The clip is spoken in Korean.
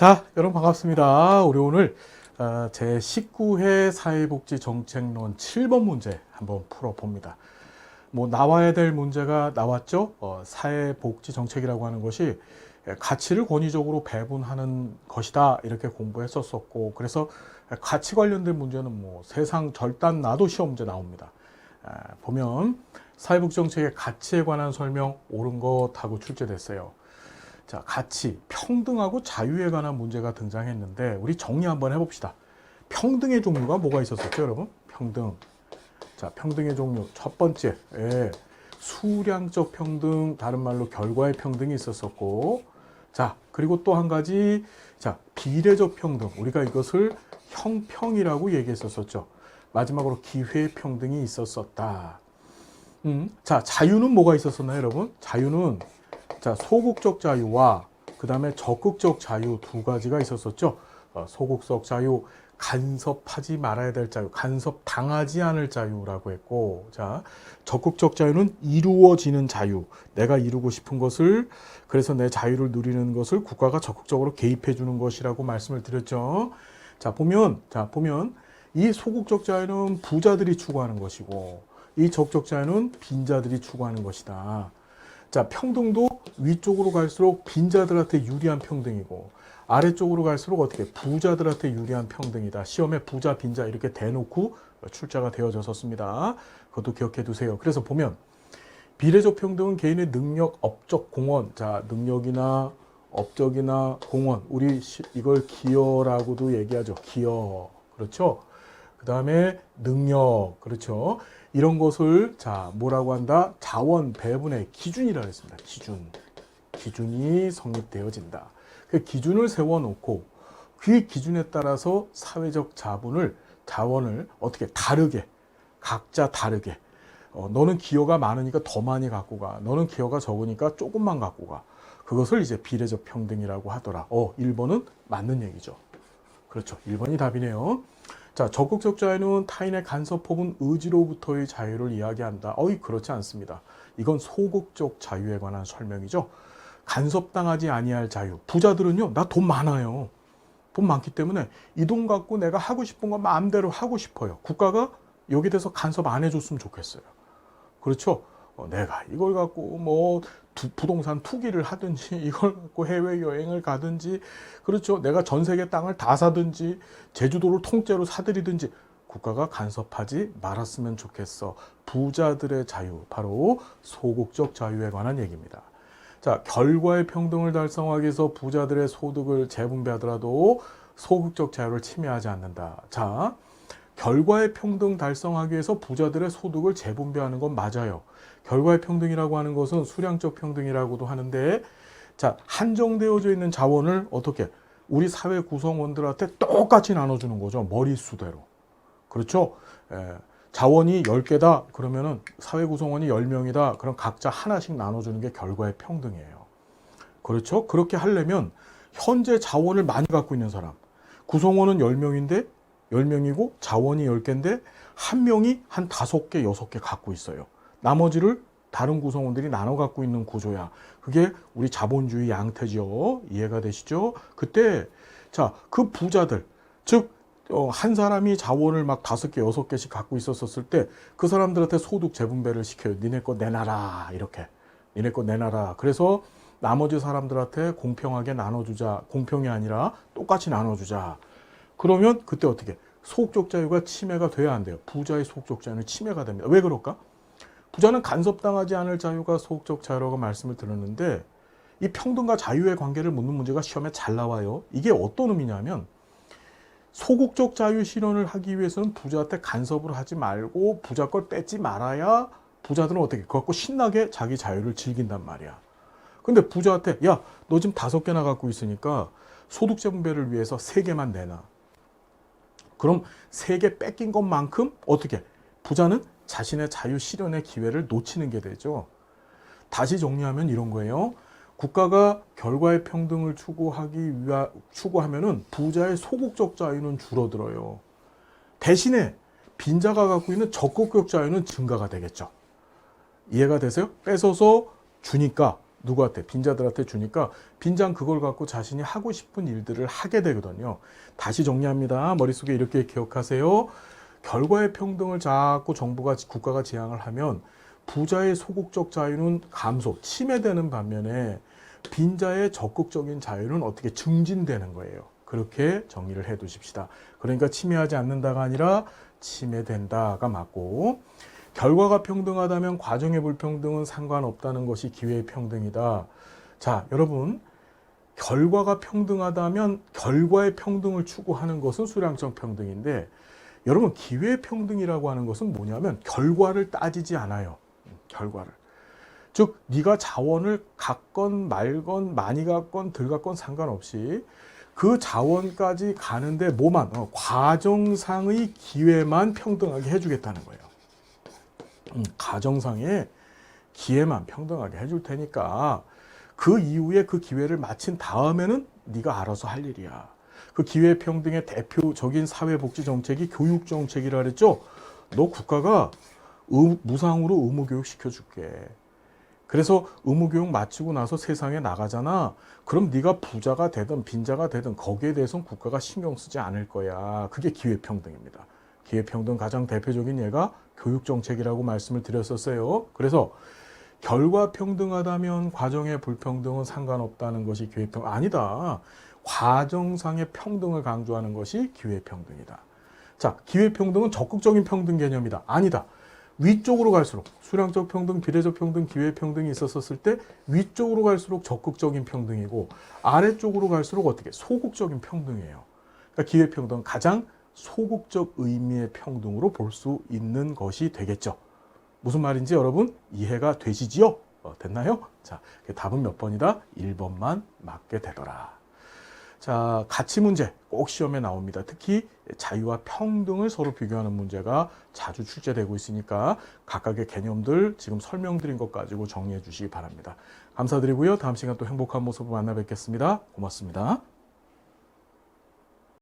자, 여러분 반갑습니다. 우리 오늘 제19회 사회복지정책론 7번 문제 한번 풀어봅니다. 뭐 나와야 될 문제가 나왔죠. 사회복지정책이라고 하는 것이 가치를 권위적으로 배분하는 것이다 이렇게 공부했었었고, 그래서 가치 관련된 문제는 뭐 세상 절단 나도 시험 문제 나옵니다. 보면 사회복지정책의 가치에 관한 설명 옳은 것하고 출제됐어요. 자, 가치, 평등하고 자유에 관한 문제가 등장했는데 우리 정리 한번 해봅시다. 평등의 종류가 뭐가 있었었죠, 여러분? 평등. 자, 평등의 종류 첫 번째, 수량적 평등, 다른 말로 결과의 평등이 있었었고, 자, 그리고 또 한 가지, 자, 비례적 평등. 우리가 이것을 형평이라고 얘기했었었죠. 마지막으로 기회 평등이 있었었다. 자, 자유는 뭐가 있었었나요, 여러분? 자유는 자, 소극적 자유와 그 다음에 적극적 자유 두 가지가 있었었죠. 소극적 자유, 간섭하지 말아야 될 자유, 간섭당하지 않을 자유라고 했고, 자, 적극적 자유는 이루어지는 자유, 내가 이루고 싶은 것을, 그래서 내 자유를 누리는 것을 국가가 적극적으로 개입해 주는 것이라고 말씀을 드렸죠. 자, 보면 이 소극적 자유는 부자들이 추구하는 것이고, 이 적극적 자유는 빈자들이 추구하는 것이다. 자, 평등도 위쪽으로 갈수록 빈자들한테 유리한 평등이고, 아래쪽으로 갈수록 어떻게 부자들한테 유리한 평등이다. 시험에 부자, 빈자 이렇게 대놓고 출제가 되어졌었습니다. 그것도 기억해 두세요. 그래서 보면 비례적 평등은 개인의 능력, 업적, 공헌. 자, 능력이나 업적이나 공헌. 우리 이걸 기여라고도 얘기하죠. 기여. 그렇죠? 그 다음에 능력. 그렇죠? 이런 것을 자 뭐라고 한다? 자원 배분의 기준이라고 했습니다. 기준이 성립되어진다. 그 기준을 세워놓고 그 기준에 따라서 사회적 자원을 어떻게 다르게 각자 다르게 너는 기여가 많으니까 더 많이 갖고 가. 너는 기여가 적으니까 조금만 갖고 가. 그것을 이제 비례적 평등이라고 하더라. 1번은 맞는 얘기죠. 그렇죠. 1번이 답이네요. 자, 적극적 자유는 타인의 간섭 혹은 의지로부터의 자유를 이야기한다. 그렇지 않습니다. 이건 소극적 자유에 관한 설명이죠. 간섭당하지 아니할 자유. 부자들은요, 나 돈 많아요. 돈 많기 때문에 이 돈 갖고 내가 하고 싶은 거 마음대로 하고 싶어요. 국가가 여기 대해서 간섭 안 해줬으면 좋겠어요. 그렇죠? 내가 이걸 갖고 뭐 부동산 투기를 하든지 이걸 갖고 해외여행을 가든지 그렇죠. 내가 전 세계 땅을 다 사든지 제주도를 통째로 사들이든지 국가가 간섭하지 말았으면 좋겠어. 부자들의 자유, 바로 소극적 자유에 관한 얘기입니다. 자, 결과의 평등을 달성하기 위해서 부자들의 소득을 재분배하더라도 소극적 자유를 침해하지 않는다. 자, 결과의 평등 달성하기 위해서 부자들의 소득을 재분배하는 건 맞아요. 결과의 평등이라고 하는 것은 수량적 평등이라고도 하는데, 자, 한정되어져 있는 자원을 어떻게 우리 사회 구성원들한테 똑같이 나눠주는 거죠. 머릿수대로. 그렇죠? 자원이 10개다 그러면은 사회 구성원이 10명이다 그럼 각자 하나씩 나눠주는 게 결과의 평등이에요. 그렇죠? 그렇게 하려면 현재 자원을 많이 갖고 있는 사람, 구성원은 10명이고 자원이 10개인데 한 명이 한 5개, 6개 갖고 있어요. 나머지를 다른 구성원들이 나눠 갖고 있는 구조야. 그게 우리 자본주의 양태죠. 이해가 되시죠? 그때 자, 그 부자들, 즉 한 사람이 자원을 막 5개, 6개씩 갖고 있었을 때 그 사람들한테 소득 재분배를 시켜요. 니네 거 내놔라. 이렇게. 니네 거 내놔라. 그래서 나머지 사람들한테 공평하게 나눠주자. 공평이 아니라 똑같이 나눠주자. 그러면 그때 어떻게? 소극적 자유가 침해가 돼야 안 돼요. 부자의 소극적 자유는 침해가 됩니다. 왜 그럴까? 부자는 간섭당하지 않을 자유가 소극적 자유라고 말씀을 드렸는데 이 평등과 자유의 관계를 묻는 문제가 시험에 잘 나와요. 이게 어떤 의미냐면 소극적 자유 실현을 하기 위해서는 부자한테 간섭을 하지 말고 부자 걸 뺏지 말아야 부자들은 어떻게 그거 갖고 신나게 자기 자유를 즐긴단 말이야. 근데 부자한테 야, 너 지금 5개나 갖고 있으니까 소득 재분배를 위해서 3개만 내놔. 그럼 3개 뺏긴 것만큼 어떻게? 부자는 자신의 자유 실현의 기회를 놓치는 게 되죠. 다시 정리하면 이런 거예요. 국가가 결과의 평등을 추구하면은 부자의 소극적 자유는 줄어들어요. 대신에 빈자가 갖고 있는 적극적 자유는 증가가 되겠죠. 이해가 되세요? 뺏어서 주니까 누구한테? 빈자들한테 주니까 빈자는 그걸 갖고 자신이 하고 싶은 일들을 하게 되거든요. 다시 정리합니다. 머릿속에 이렇게 기억하세요. 결과의 평등을 자꾸 정부가, 국가가 지향을 하면 부자의 소극적 자유는 감소, 침해되는 반면에 빈자의 적극적인 자유는 어떻게 증진되는 거예요. 그렇게 정의를 해 두십시다. 그러니까 침해하지 않는다가 아니라 침해된다가 맞고, 결과가 평등하다면 과정의 불평등은 상관없다는 것이 기회의 평등이다. 자, 여러분, 결과가 평등하다면 결과의 평등을 추구하는 것은 수량적 평등인데, 여러분, 기회의 평등이라고 하는 것은 뭐냐면 결과를 따지지 않아요. 결과를. 즉, 네가 자원을 갖건 말건 많이 갖건 덜 갖건 상관없이 그 자원까지 가는데 뭐만 과정상의 기회만 평등하게 해주겠다는 거예요. 가정상의 기회만 평등하게 해줄 테니까 그 이후에 그 기회를 마친 다음에는 네가 알아서 할 일이야. 그 기회 평등의 대표적인 사회복지 정책이 교육 정책이라 그랬죠. 너 국가가 무상으로 의무교육 시켜줄게. 그래서 의무교육 마치고 나서 세상에 나가잖아. 그럼 네가 부자가 되든 빈자가 되든 거기에 대해서는 국가가 신경 쓰지 않을 거야. 그게 기회평등입니다. 기회평등 가장 대표적인 예가 교육정책이라고 말씀을 드렸었어요. 그래서 결과 평등하다면 과정의 불평등은 상관없다는 것이 기회평등. 아니다. 과정상의 평등을 강조하는 것이 기회평등이다. 자, 기회평등은 적극적인 평등 개념이다. 아니다. 위쪽으로 갈수록 수량적 평등, 비례적 평등, 기회평등이 있었을 때 위쪽으로 갈수록 적극적인 평등이고 아래쪽으로 갈수록 어떻게? 소극적인 평등이에요. 그러니까 기회평등은 가장 소극적 의미의 평등으로 볼 수 있는 것이 되겠죠. 무슨 말인지 여러분 이해가 되시지요? 됐나요? 자, 답은 몇 번이다? 1번만 맞게 되더라. 자, 가치 문제 꼭 시험에 나옵니다. 특히 자유와 평등을 서로 비교하는 문제가 자주 출제되고 있으니까 각각의 개념들 지금 설명드린 것 가지고 정리해 주시기 바랍니다. 감사드리고요. 다음 시간 또 행복한 모습으로 만나 뵙겠습니다. 고맙습니다.